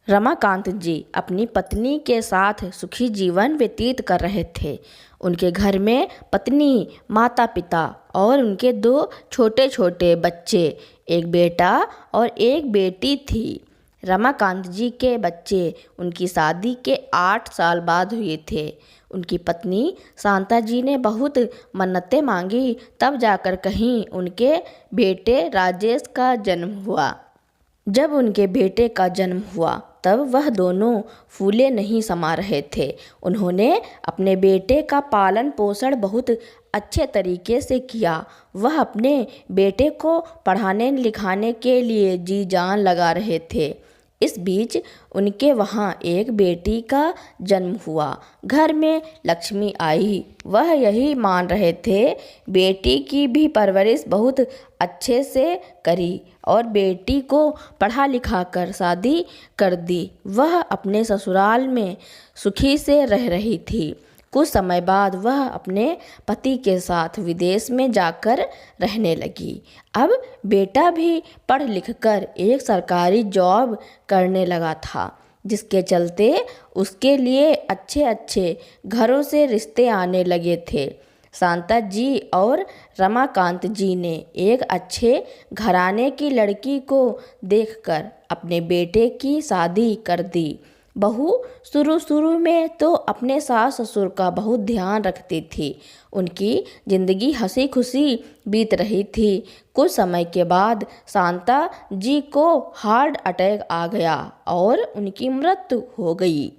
रमाकांत जी अपनी पत्नी के साथ सुखी जीवन व्यतीत कर रहे थे। उनके घर में पत्नी, माता पिता और उनके दो छोटे छोटे बच्चे, एक बेटा और एक बेटी थी। रमाकांत जी के बच्चे उनकी शादी के 8 साल बाद हुए थे। उनकी पत्नी शांता जी ने बहुत मन्नतें मांगी, तब जाकर कहीं उनके बेटे राजेश का जन्म हुआ। जब उनके बेटे का जन्म हुआ तब वह दोनों फूले नहीं समा रहे थे। उन्होंने अपने बेटे का पालन पोषण बहुत अच्छे तरीके से किया। वह अपने बेटे को पढ़ाने लिखाने के लिए जी जान लगा रहे थे। इस बीच उनके वहाँ एक बेटी का जन्म हुआ। घर में लक्ष्मी आई। वह यही मान रहे थे बेटी की भी परवरिश बहुत अच्छे से करी और बेटी को पढ़ा लिखा कर शादी कर दी। वह अपने ससुराल में सुखी से रह रही थी। कुछ समय बाद वह अपने पति के साथ विदेश में जाकर रहने लगी। अब बेटा भी पढ़ लिख कर एक सरकारी जॉब करने लगा था, जिसके चलते उसके लिए अच्छे अच्छे घरों से रिश्ते आने लगे थे। शांता जी और रमाकांत जी ने एक अच्छे घराने की लड़की को देखकर अपने बेटे की शादी कर दी। बहू शुरू में तो अपने सास ससुर का बहुत ध्यान रखती थी। उनकी ज़िंदगी हंसी खुशी बीत रही थी। कुछ समय के बाद शांता जी को हार्ट अटैक आ गया और उनकी मृत्यु हो गई।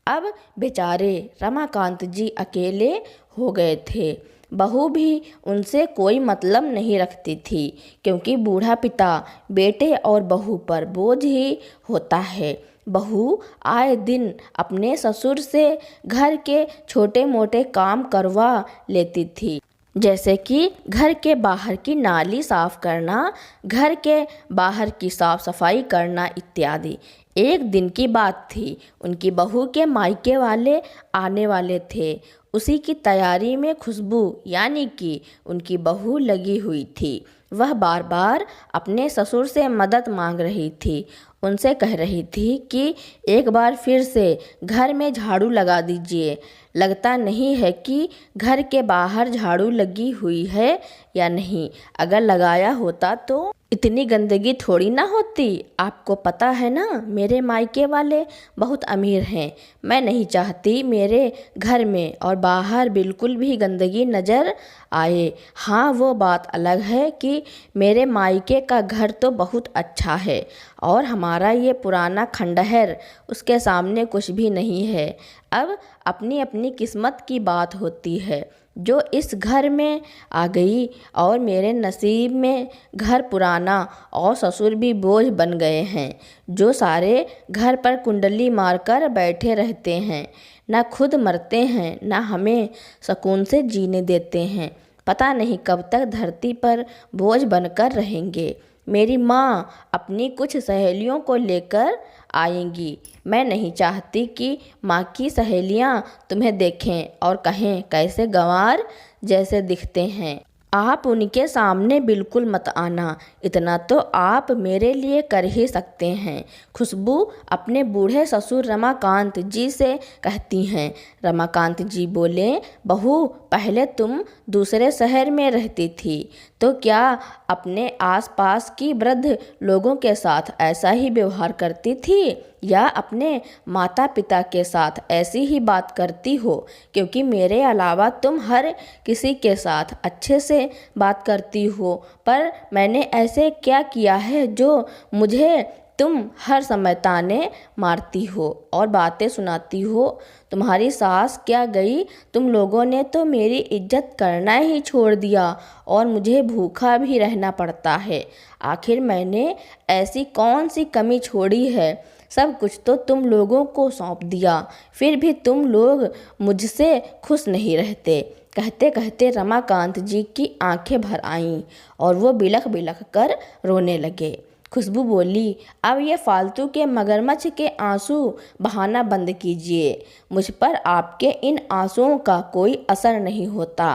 अब बेचारे रमाकांत जी अकेले हो गए थे। बहू भी उनसे कोई मतलब नहीं रखती थी, क्योंकि बूढ़ा पिता बेटे और बहू पर बोझ ही होता है। बहू आए दिन अपने ससुर से घर के छोटे मोटे काम करवा लेती थी, जैसे कि घर के बाहर की नाली साफ करना, घर के बाहर की साफ सफाई करना इत्यादि। एक दिन की बात थी, उनकी बहू के मायके वाले आने वाले थे। उसी की तैयारी में खुशबू यानी कि उनकी बहू लगी हुई थी। वह बार बार अपने ससुर से मदद मांग रही थी। उनसे कह रही थी कि एक बार फिर से घर में झाड़ू लगा दीजिए। लगता नहीं है कि घर के बाहर झाड़ू लगी हुई है या नहीं। अगर लगाया होता तो इतनी गंदगी थोड़ी ना होती। आपको पता है ना, मेरे मायके वाले बहुत अमीर हैं। मैं नहीं चाहती मेरे घर में और बाहर बिल्कुल भी गंदगी नज़र आए। हाँ, वो बात अलग है कि मेरे मायके का घर तो बहुत अच्छा है और हमारा ये पुराना खंडहर उसके सामने कुछ भी नहीं है। अब अपनी अपनी किस्मत की बात होती है, जो इस घर में आ गई। और मेरे नसीब में घर पुराना और ससुर भी बोझ बन गए हैं, जो सारे घर पर कुंडली मारकर बैठे रहते हैं। ना खुद मरते हैं, ना हमें सुकून से जीने देते हैं। पता नहीं कब तक धरती पर बोझ बनकर रहेंगे। मेरी माँ अपनी कुछ सहेलियों को लेकर आएंगी। मैं नहीं चाहती कि माँ की सहेलियाँ तुम्हें देखें और कहें कैसे गंवार जैसे दिखते हैं। आप उनके सामने बिल्कुल मत आना, इतना तो आप मेरे लिए कर ही सकते हैं। खुशबू अपने बूढ़े ससुर रमाकांत जी से कहती हैं। रमाकांत जी बोले, बहू पहले तुम दूसरे शहर में रहती थी तो क्या अपने आसपास की वृद्ध लोगों के साथ ऐसा ही व्यवहार करती थी, या अपने माता पिता के साथ ऐसी ही बात करती हो? क्योंकि मेरे अलावा तुम हर किसी के साथ अच्छे से बात करती हो, पर मैंने ऐसे क्या किया है जो मुझे तुम हर समय ताने मारती हो और बातें सुनाती हो? तुम्हारी सास क्या गई, तुम लोगों ने तो मेरी इज्जत करना ही छोड़ दिया और मुझे भूखा भी रहना पड़ता है। आखिर मैंने ऐसी कौन सी कमी छोड़ी है? सब कुछ तो तुम लोगों को सौंप दिया, फिर भी तुम लोग मुझसे खुश नहीं रहते। कहते कहते रमाकांत जी की आंखें भर आईं और वो बिलख बिलख कर रोने लगे। खुशबू बोली, अब ये फालतू के मगरमच्छ के आंसू बहाना बंद कीजिए। मुझ पर आपके इन आंसुओं का कोई असर नहीं होता।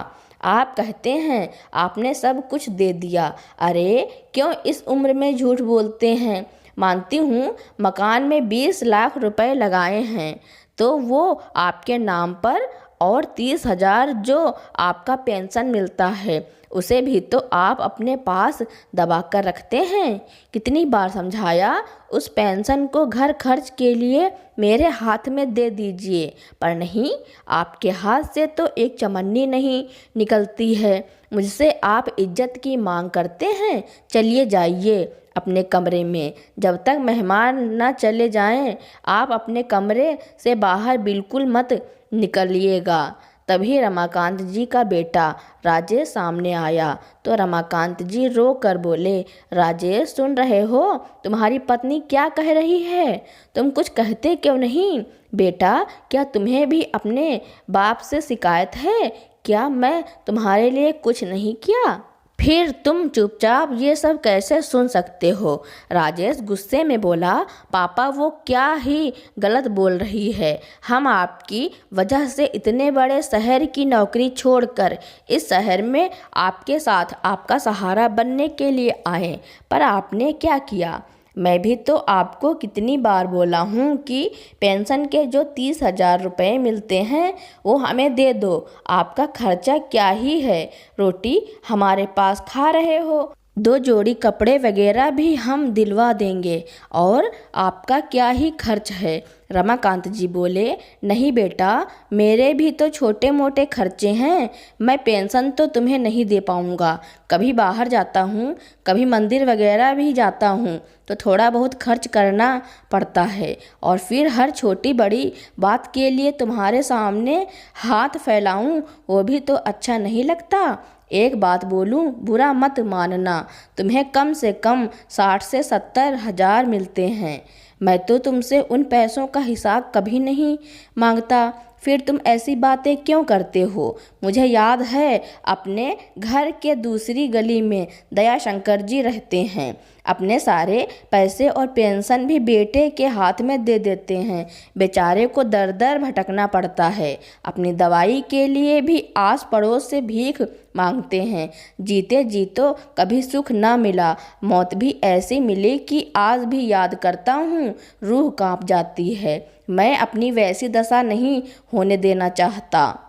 आप कहते हैं आपने सब कुछ दे दिया। अरे क्यों इस उम्र में झूठ बोलते हैं? मानती हूँ मकान में 20 लाख रुपए लगाए हैं तो वो आपके नाम पर, और 30,000 जो आपका पेंशन मिलता है उसे भी तो आप अपने पास दबा कर रखते हैं। कितनी बार समझाया उस पेंशन को घर खर्च के लिए मेरे हाथ में दे दीजिए, पर नहीं, आपके हाथ से तो एक चमन्नी नहीं निकलती है। मुझसे आप इज्जत की मांग करते हैं। चलिए जाइए अपने कमरे में, जब तक मेहमान न चले जाएं आप अपने कमरे से बाहर बिल्कुल मत निकलिएगा। तभी रमाकांत जी का बेटा राजेश सामने आया तो रमाकांत जी रो कर बोले, राजेश सुन रहे हो, तुम्हारी पत्नी क्या कह रही है? तुम कुछ कहते क्यों नहीं? बेटा, क्या तुम्हें भी अपने बाप से शिकायत है? क्या मैं तुम्हारे लिए कुछ नहीं किया? फिर तुम चुपचाप ये सब कैसे सुन सकते हो? राजेश गुस्से में बोला, पापा वो क्या ही गलत बोल रही है। हम आपकी वजह से इतने बड़े शहर की नौकरी छोड़कर इस शहर में आपके साथ आपका सहारा बनने के लिए आए, पर आपने क्या किया? मैं भी तो आपको कितनी बार बोला हूँ कि पेंशन के जो 30,000 रुपये मिलते हैं वो हमें दे दो। आपका खर्चा क्या ही है, रोटी हमारे पास खा रहे हो, 2 जोड़ी कपड़े वगैरह भी हम दिलवा देंगे, और आपका क्या ही खर्च है। रमाकांत जी बोले, नहीं बेटा, मेरे भी तो छोटे मोटे खर्चे हैं। मैं पेंशन तो तुम्हें नहीं दे पाऊँगा। कभी बाहर जाता हूँ, कभी मंदिर वगैरह भी जाता हूँ तो थोड़ा बहुत खर्च करना पड़ता है, और फिर हर छोटी बड़ी बात के लिए तुम्हारे सामने हाथ फैलाऊँ वो भी तो अच्छा नहीं लगता। एक बात बोलूं, बुरा मत मानना, तुम्हें कम से कम 60 से 70,000 मिलते हैं। मैं तो तुमसे उन पैसों का हिसाब कभी नहीं मांगता, फिर तुम ऐसी बातें क्यों करते हो? मुझे याद है अपने घर के दूसरी गली में दयाशंकर जी रहते हैं। अपने सारे पैसे और पेंशन भी बेटे के हाथ में दे देते हैं। बेचारे को दर दर भटकना पड़ता है। अपनी दवाई के लिए भी आस पड़ोस से भीख मांगते हैं। जीते जी तो कभी सुख ना मिला, मौत भी ऐसी मिली कि आज भी याद करता हूँ रूह कांप जाती है। मैं अपनी वैसी दशा नहीं होने देना चाहता।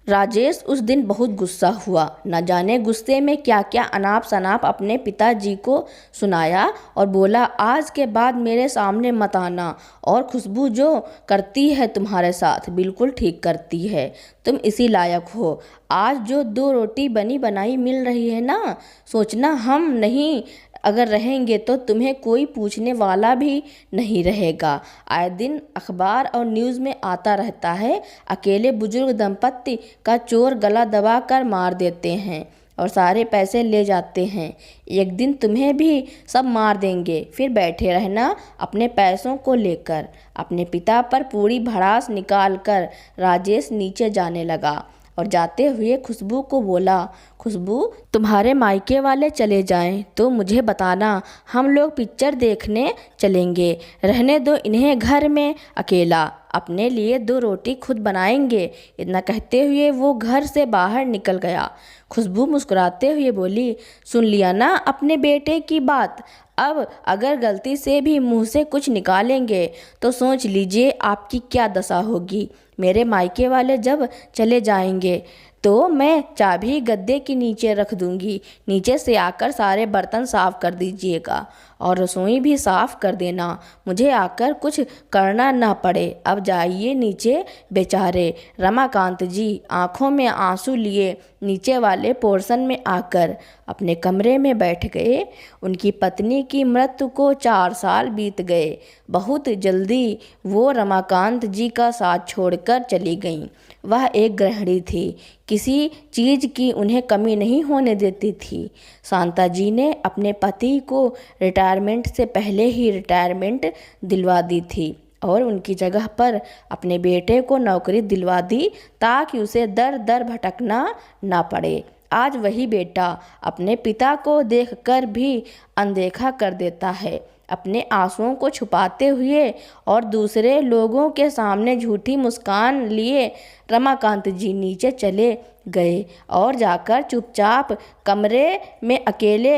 राजेश उस दिन बहुत गुस्सा हुआ। न जाने गुस्से में क्या क्या अनाप शनाप अपने पिताजी को सुनाया और बोला, आज के बाद मेरे सामने मत आना, और खुशबू जो करती है तुम्हारे साथ बिल्कुल ठीक करती है। तुम इसी लायक हो। आज जो 2 रोटी बनी बनाई मिल रही है ना, सोचना हम नहीं अगर रहेंगे तो तुम्हें कोई पूछने वाला भी नहीं रहेगा। आए दिन अखबार और न्यूज़ में आता रहता है, अकेले बुजुर्ग दंपत्ति का चोर गला दबा कर मार देते हैं और सारे पैसे ले जाते हैं। एक दिन तुम्हें भी सब मार देंगे, फिर बैठे रहना अपने पैसों को लेकर। अपने पिता पर पूरी भड़ास निकाल कर राजेश नीचे जाने लगा और जाते हुए खुशबू को बोला, खुशबू, तुम्हारे मायके वाले चले जाएं तो मुझे बताना, हम लोग पिक्चर देखने चलेंगे। रहने दो इन्हें घर में अकेला, अपने लिए 2 रोटी खुद बनाएंगे। इतना कहते हुए वो घर से बाहर निकल गया। खुशबू मुस्कुराते हुए बोली, सुन लिया ना अपने बेटे की बात? अब अगर गलती से भी मुंह से कुछ निकालेंगे तो सोच लीजिए आपकी क्या दशा होगी। मेरे मायके वाले जब चले जाएंगे तो मैं चाबी गद्दे के नीचे रख दूंगी। नीचे से आकर सारे बर्तन साफ कर दीजिएगा और रसोई भी साफ कर देना, मुझे आकर कुछ करना ना पड़े। अब जाइए नीचे। बेचारे रमाकांत जी आंखों में आंसू लिए नीचे वाले पोर्शन में आकर अपने कमरे में बैठ गए। उनकी पत्नी की मृत्यु को 4 साल बीत गए। बहुत जल्दी वो रमाकांत जी का साथ छोड़कर चली गईं। वह एक गृहिणी थी, किसी चीज़ की उन्हें कमी नहीं होने देती थी। शांता जी ने अपने पति को रिटायरमेंट से पहले ही रिटायरमेंट दिलवा दी थी और उनकी जगह पर अपने बेटे को नौकरी दिलवा दी ताकि उसे दर दर भटकना ना पड़े। आज वही बेटा अपने पिता को देखकर भी अनदेखा कर देता है। अपने आंसुओं को छुपाते हुए और दूसरे लोगों के सामने झूठी मुस्कान लिए रमाकांत जी नीचे चले गए और जाकर चुपचाप कमरे में अकेले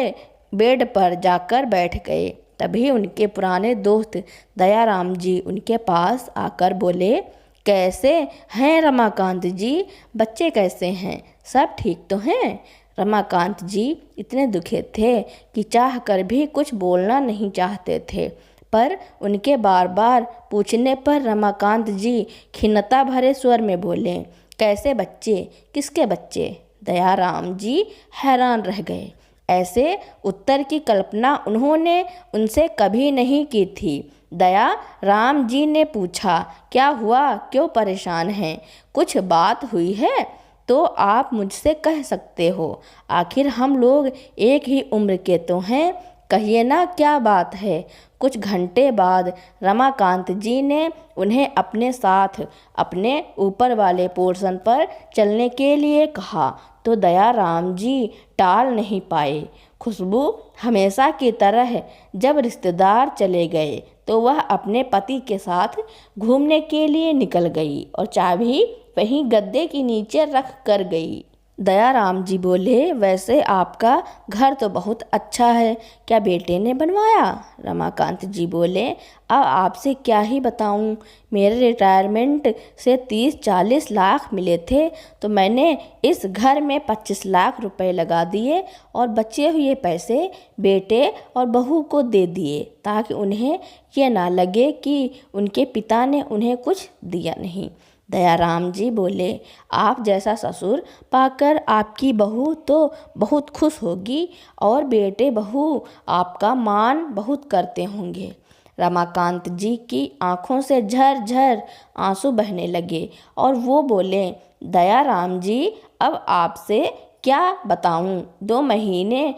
बेड पर जाकर बैठ गए। तभी उनके पुराने दोस्त दयाराम जी उनके पास आकर बोले, कैसे हैं रमाकांत जी, बच्चे कैसे हैं, सब ठीक तो हैं? रमाकांत जी इतने दुखे थे कि चाह कर भी कुछ बोलना नहीं चाहते थे, पर उनके बार बार पूछने पर रमाकांत जी खिन्नता भरे स्वर में बोले, कैसे बच्चे, किसके बच्चे? दयाराम जी हैरान रह गए। ऐसे उत्तर की कल्पना उन्होंने उनसे कभी नहीं की थी। दया राम जी ने पूछा, क्या हुआ, क्यों परेशान हैं? कुछ बात हुई है तो आप मुझसे कह सकते हो, आखिर हम लोग एक ही उम्र के तो हैं, कहिए ना क्या बात है। कुछ घंटे बाद रमाकांत जी ने उन्हें अपने साथ अपने ऊपर वाले पोर्शन पर चलने के लिए कहा तो दयाराम जी टाल नहीं पाए। खुशबू हमेशा की तरह जब रिश्तेदार चले गए तो वह अपने पति के साथ घूमने के लिए निकल गई और चाबी वहीं गद्दे के नीचे रख कर गई। दयाराम जी बोले, वैसे आपका घर तो बहुत अच्छा है, क्या बेटे ने बनवाया? रमाकांत जी बोले, अब आपसे क्या ही बताऊं, मेरे रिटायरमेंट से 30-40 लाख मिले थे तो मैंने इस घर में 25 लाख रुपए लगा दिए और बचे हुए पैसे बेटे और बहू को दे दिए ताकि उन्हें ये ना लगे कि उनके पिता ने उन्हें कुछ दिया नहीं। दयाराम जी बोले, आप जैसा ससुर पाकर आपकी बहू तो बहुत खुश होगी और बेटे बहू आपका मान बहुत करते होंगे। रमाकांत जी की आंखों से झरझर आंसू बहने लगे और वो बोले, दयाराम जी अब आपसे क्या बताऊं, 2 महीने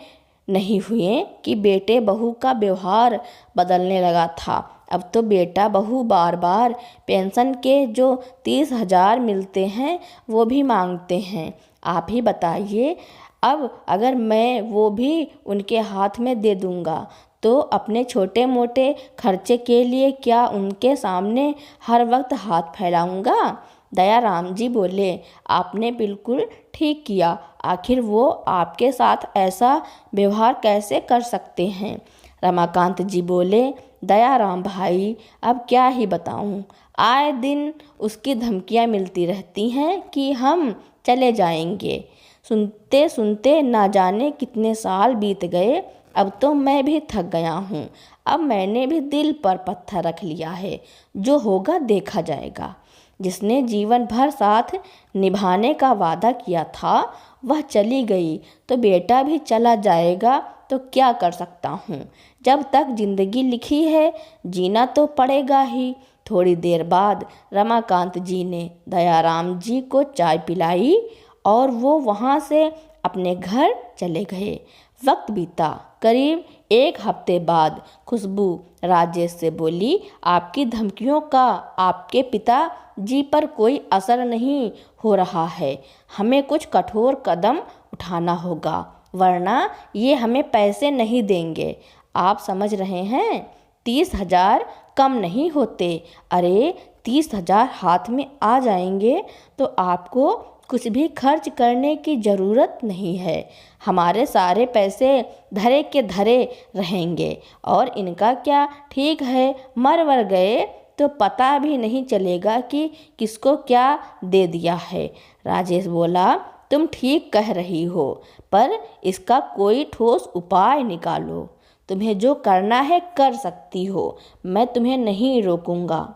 नहीं हुए कि बेटे बहू का व्यवहार बदलने लगा था। अब तो बेटा बहू बार बार पेंशन के जो 30,000 मिलते हैं वो भी मांगते हैं। आप ही बताइए, अब अगर मैं वो भी उनके हाथ में दे दूंगा तो अपने छोटे मोटे खर्चे के लिए क्या उनके सामने हर वक्त हाथ फैलाऊंगा? दयाराम जी बोले, आपने बिल्कुल ठीक किया, आखिर वो आपके साथ ऐसा व्यवहार कैसे कर सकते हैं? रमाकांत जी बोले, दयाराम भाई अब क्या ही बताऊं, आए दिन उसकी धमकियां मिलती रहती हैं कि हम चले जाएंगे। सुनते सुनते ना जाने कितने साल बीत गए, अब तो मैं भी थक गया हूँ। अब मैंने भी दिल पर पत्थर रख लिया है, जो होगा देखा जाएगा। जिसने जीवन भर साथ निभाने का वादा किया था वह चली गई तो बेटा भी चला जाएगा तो क्या कर सकता हूँ। जब तक जिंदगी लिखी है जीना तो पड़ेगा ही। थोड़ी देर बाद रमाकांत जी ने दयाराम जी को चाय पिलाई और वो वहाँ से अपने घर चले गए। वक्त बीता। करीब 1 हफ्ते बाद खुशबू राजेश से बोली, आपकी धमकियों का आपके पिता जी पर कोई असर नहीं हो रहा है, हमें कुछ कठोर कदम उठाना होगा वरना ये हमें पैसे नहीं देंगे। आप समझ रहे हैं, 30,000 कम नहीं होते। अरे 30,000 हाथ में आ जाएंगे तो आपको कुछ भी खर्च करने की ज़रूरत नहीं है। हमारे सारे पैसे धरे के धरे रहेंगे और इनका क्या ठीक है, मर वर गए तो पता भी नहीं चलेगा कि किसको क्या दे दिया है। राजेश बोला, तुम ठीक कह रही हो, पर इसका कोई ठोस उपाय निकालो। तुम्हें जो करना है कर सकती हो, मैं तुम्हें नहीं रोकूंगा।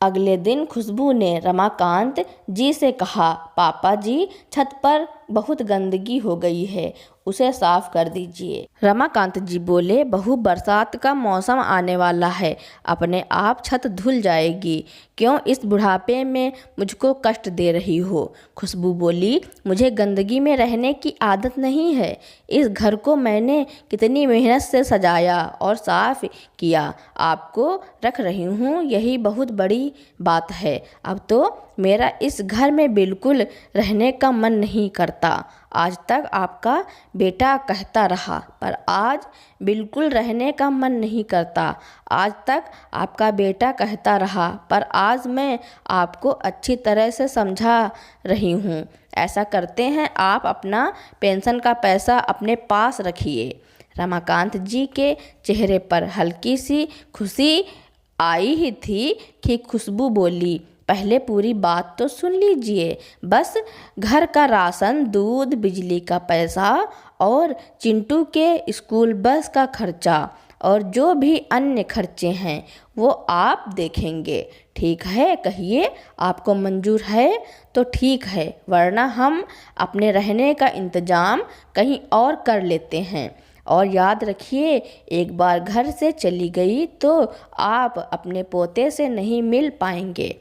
अगले दिन खुशबू ने रमाकांत जी से कहा, पापा जी छत पर बहुत गंदगी हो गई है, उसे साफ कर दीजिए। रमाकांत जी बोले, बहू बरसात का मौसम आने वाला है, अपने आप छत धुल जाएगी, क्यों इस बुढ़ापे में मुझको कष्ट दे रही हो? खुशबू बोली, मुझे गंदगी में रहने की आदत नहीं है। इस घर को मैंने कितनी मेहनत से सजाया और साफ किया, आपको रख रही हूँ, यही बहुत बड़ी बात है। अब तो मेरा इस घर में बिल्कुल रहने का मन नहीं करता। आज तक आपका बेटा कहता रहा, पर आज बिल्कुल रहने का मन नहीं करता। आज तक आपका बेटा कहता रहा, पर आज मैं आपको अच्छी तरह से समझा रही हूँ। ऐसा करते हैं, आप अपना पेंशन का पैसा अपने पास रखिए। रमाकांत जी के चेहरे पर हल्की सी खुशी आई ही थी कि खुशबू बोली, पहले पूरी बात तो सुन लीजिए। बस घर का राशन, दूध, बिजली का पैसा और चिंटू के स्कूल बस का खर्चा और जो भी अन्य खर्चे हैं वो आप देखेंगे। ठीक है, कहिए आपको मंजूर है तो ठीक है, वरना हम अपने रहने का इंतज़ाम कहीं और कर लेते हैं। और याद रखिए, एक बार घर से चली गई तो आप अपने पोते से नहीं मिल पाएंगे।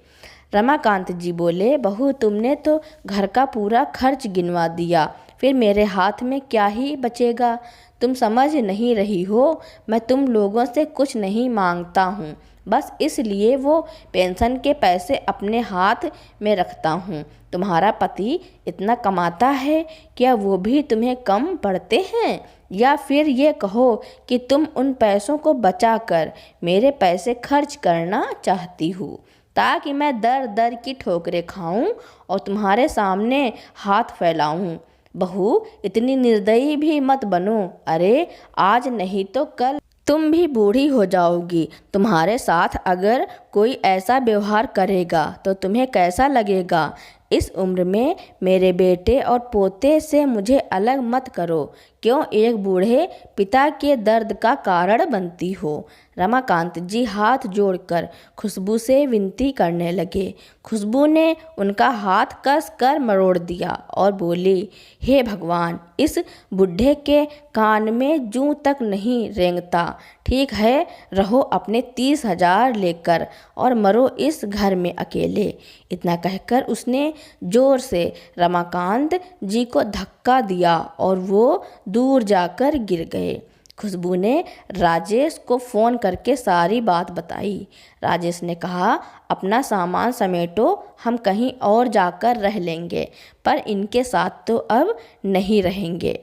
रमाकांत जी बोले, बहू तुमने तो घर का पूरा खर्च गिनवा दिया, फिर मेरे हाथ में क्या ही बचेगा। तुम समझ नहीं रही हो, मैं तुम लोगों से कुछ नहीं मांगता हूँ, बस इसलिए वो पेंशन के पैसे अपने हाथ में रखता हूँ। तुम्हारा पति इतना कमाता है, क्या वो भी तुम्हें कम पड़ते हैं? या फिर ये कहो कि तुम उन पैसों को बचाकर मेरे पैसे खर्च करना चाहती हो, ताकि मैं दर दर की ठोकरें खाऊं और तुम्हारे सामने हाथ फैलाऊं। बहू इतनी निर्दयी भी मत बनो। अरे आज नहीं तो कल तुम भी बूढ़ी हो जाओगी। तुम्हारे साथ अगर कोई ऐसा व्यवहार करेगा तो तुम्हें कैसा लगेगा? इस उम्र में मेरे बेटे और पोते से मुझे अलग मत करो। क्यों एक बूढ़े पिता के दर्द का कारण बनती हो? रमाकांत जी हाथ जोड़कर खुशबू से विनती करने लगे। खुशबू ने उनका हाथ कस कर मरोड़ दिया और बोली, हे भगवान, इस बुढ़े के कान में जूं तक नहीं रेंगता। ठीक है, रहो अपने 30,000 लेकर और मरो इस घर में अकेले। इतना कहकर उसने जोर से रमाकांत जी को धक्का दिया और वो दूर जाकर गिर गए। खुशबू ने राजेश को फ़ोन करके सारी बात बताई। राजेश ने कहा, अपना सामान समेटो, हम कहीं और जाकर रह लेंगे, पर इनके साथ तो अब नहीं रहेंगे।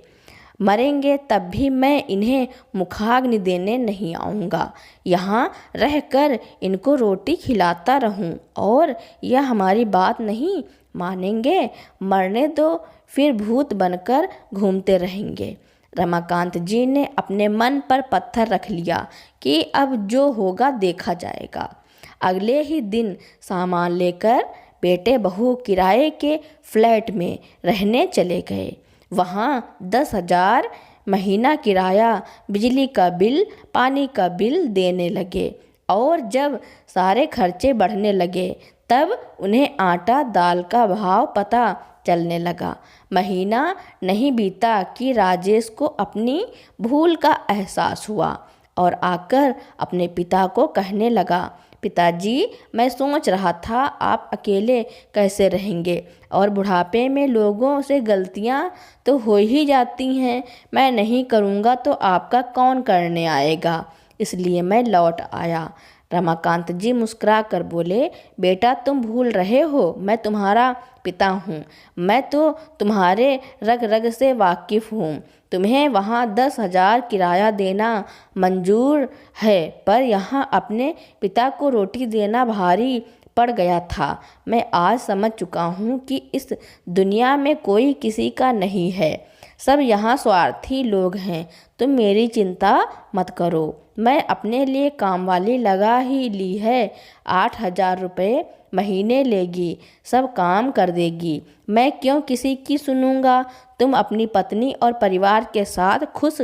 मरेंगे तब भी मैं इन्हें मुखाग्नि देने नहीं आऊँगा। यहाँ रहकर इनको रोटी खिलाता रहूँ और यह हमारी बात नहीं मानेंगे। मरने दो, फिर भूत बनकर घूमते रहेंगे। रमाकांत जी ने अपने मन पर पत्थर रख लिया कि अब जो होगा देखा जाएगा। अगले ही दिन सामान लेकर बेटे बहू किराए के फ्लैट में रहने चले गए। वहाँ 10,000 महीना किराया, बिजली का बिल, पानी का बिल देने लगे और जब सारे खर्चे बढ़ने लगे तब उन्हें आटा दाल का भाव पता चलने लगा। महीना नहीं बीता कि राजेश को अपनी भूल का एहसास हुआ और आकर अपने पिता को कहने लगा, पिताजी, मैं सोच रहा था आप अकेले कैसे रहेंगे और बुढ़ापे में लोगों से गलतियां तो हो ही जाती हैं। मैं नहीं करूँगा तो आपका कौन करने आएगा, इसलिए मैं लौट आया। रमाकांत जी मुस्कुरा कर बोले, बेटा तुम भूल रहे हो, मैं तुम्हारा पिता हूँ। मैं तो तुम्हारे रग रग से वाकिफ़ हूँ। तुम्हें वहाँ 10,000 किराया देना मंजूर है, पर यहाँ अपने पिता को रोटी देना भारी पड़ गया था। मैं आज समझ चुका हूँ कि इस दुनिया में कोई किसी का नहीं है, सब यहाँ स्वार्थी लोग हैं। तुम मेरी चिंता मत करो, मैं अपने लिए कामवाली लगा ही ली है। 8,000 रुपये महीने लेगी, सब काम कर देगी। मैं क्यों किसी की सुनूंगा? तुम अपनी पत्नी और परिवार के साथ खुश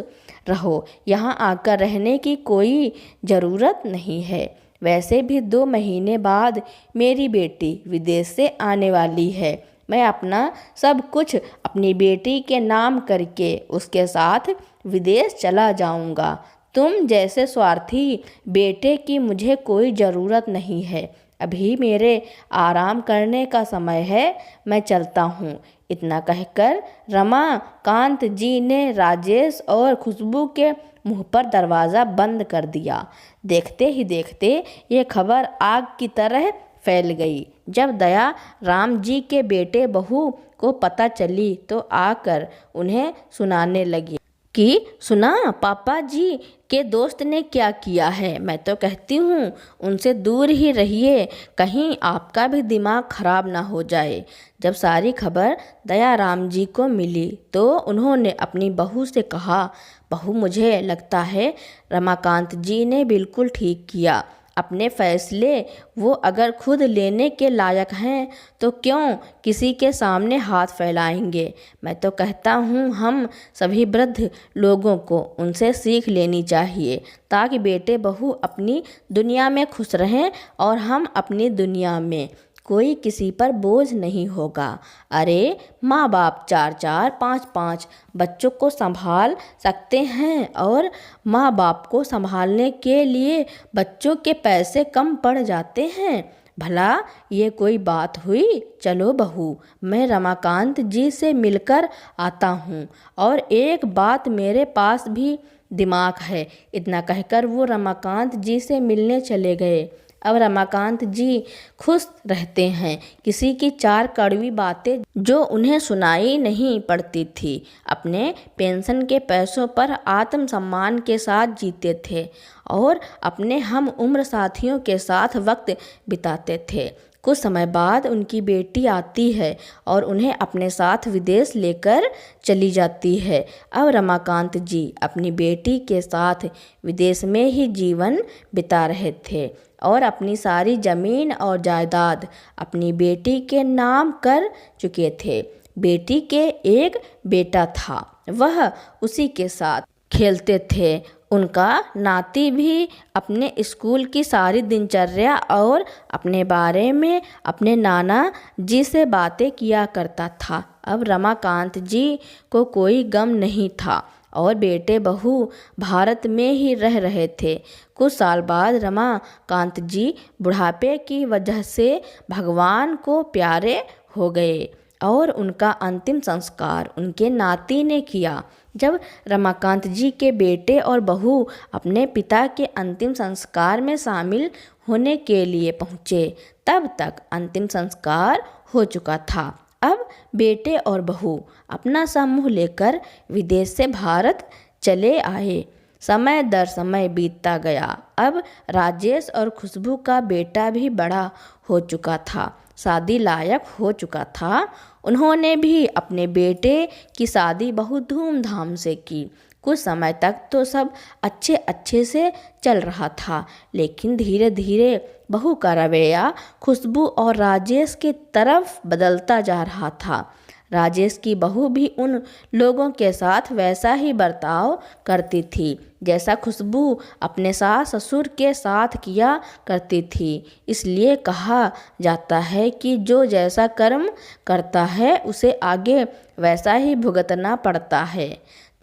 रहो, यहाँ आकर रहने की कोई ज़रूरत नहीं है। वैसे भी 2 महीने बाद मेरी बेटी विदेश से आने वाली है। मैं अपना सब कुछ अपनी बेटी के नाम करके उसके साथ विदेश चला जाऊंगा। तुम जैसे स्वार्थी बेटे की मुझे कोई ज़रूरत नहीं है। अभी मेरे आराम करने का समय है, मैं चलता हूँ। इतना कहकर रमाकांत जी ने राजेश और खुशबू के मुंह पर दरवाज़ा बंद कर दिया। देखते ही देखते ये खबर आग की तरह फैल गई। जब दया राम जी के बेटे बहू को पता चली तो आकर उन्हें सुनाने लगी कि सुना पापा जी के दोस्त ने क्या किया है। मैं तो कहती हूँ उनसे दूर ही रहिए, कहीं आपका भी दिमाग खराब ना हो जाए। जब सारी खबर दयाराम जी को मिली तो उन्होंने अपनी बहू से कहा, बहू मुझे लगता है रमाकांत जी ने बिल्कुल ठीक किया। अपने फैसले वो अगर खुद लेने के लायक हैं तो क्यों किसी के सामने हाथ फैलाएंगे। मैं तो कहता हूँ हम सभी वृद्ध लोगों को उनसे सीख लेनी चाहिए, ताकि बेटे बहू अपनी दुनिया में खुश रहें और हम अपनी दुनिया में। कोई किसी पर बोझ नहीं होगा। अरे माँ बाप 4-4, 5-5 बच्चों को संभाल सकते हैं और माँ बाप को संभालने के लिए बच्चों के पैसे कम पड़ जाते हैं। भला ये कोई बात हुई। चलो बहू, मैं रमाकांत जी से मिलकर आता हूँ, और एक बात मेरे पास भी दिमाग है। इतना कहकर वो रमाकांत जी से मिलने चले गए। अब रमाकांत जी खुश रहते हैं। किसी की 4 कड़वी बातें जो उन्हें सुनाई नहीं पड़ती थी। अपने पेंशन के पैसों पर आत्मसम्मान के साथ जीते थे और अपने हम उम्र साथियों के साथ वक्त बिताते थे। कुछ समय बाद उनकी बेटी आती है और उन्हें अपने साथ विदेश लेकर चली जाती है। अब रमाकांत जी अपनी बेटी के साथ विदेश में ही जीवन बिता रहे थे और अपनी सारी ज़मीन और जायदाद अपनी बेटी के नाम कर चुके थे। बेटी के एक बेटा था, वह उसी के साथ खेलते थे। उनका नाती भी अपने स्कूल की सारी दिनचर्या और अपने बारे में अपने नाना जी से बातें किया करता था। अब रमाकांत जी को कोई गम नहीं था और बेटे बहू भारत में ही रह रहे थे। कुछ साल बाद रमाकांत जी बुढ़ापे की वजह से भगवान को प्यारे हो गए और उनका अंतिम संस्कार उनके नाती ने किया। जब रमाकांत जी के बेटे और बहू अपने पिता के अंतिम संस्कार में शामिल होने के लिए पहुँचे, तब तक अंतिम संस्कार हो चुका था। अब बेटे और बहू अपना समूह लेकर विदेश से भारत चले आए। समय दर समय बीतता गया। अब राजेश और खुशबू का बेटा भी बड़ा हो चुका था, शादी लायक हो चुका था। उन्होंने भी अपने बेटे की शादी बहुत धूमधाम से की। कुछ समय तक तो सब अच्छे से चल रहा था, लेकिन धीरे धीरे बहू का रवैया खुशबू और राजेश की तरफ बदलता जा रहा था। राजेश की बहू भी उन लोगों के साथ वैसा ही बर्ताव करती थी जैसा खुशबू अपने सास ससुर के साथ किया करती थी। इसलिए कहा जाता है कि जो जैसा कर्म करता है उसे आगे वैसा ही भुगतना पड़ता है।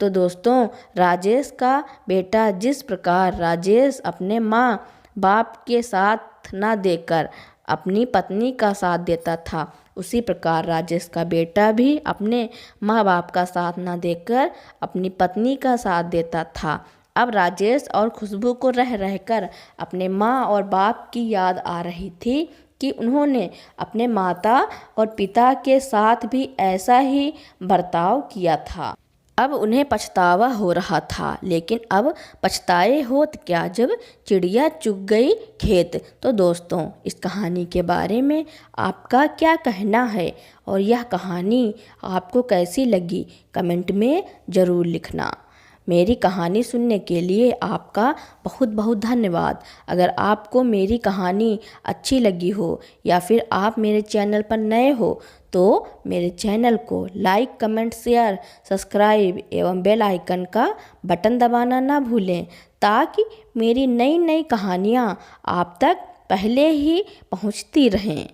तो दोस्तों, राजेश का बेटा जिस प्रकार राजेश अपने माँ बाप के साथ ना देकर अपनी पत्नी का साथ देता था, उसी प्रकार राजेश का बेटा भी अपने माँ बाप का साथ ना देकर अपनी पत्नी का साथ देता था। अब राजेश और खुशबू को रह रहकर अपने माँ और बाप की याद आ रही थी कि उन्होंने अपने माता और पिता के साथ भी ऐसा ही बर्ताव किया था। अब उन्हें पछतावा हो रहा था, लेकिन अब पछताए होत क्या जब चिड़िया चुग गई खेत। तो दोस्तों, इस कहानी के बारे में आपका क्या कहना है और यह कहानी आपको कैसी लगी, कमेंट में ज़रूर लिखना। मेरी कहानी सुनने के लिए आपका बहुत बहुत धन्यवाद। अगर आपको मेरी कहानी अच्छी लगी हो या फिर आप मेरे चैनल पर नए हो तो मेरे चैनल को लाइक, कमेंट, शेयर, सब्सक्राइब एवं बेल आइकन का बटन दबाना ना भूलें, ताकि मेरी नई नई कहानियाँ आप तक पहले ही पहुँचती रहें।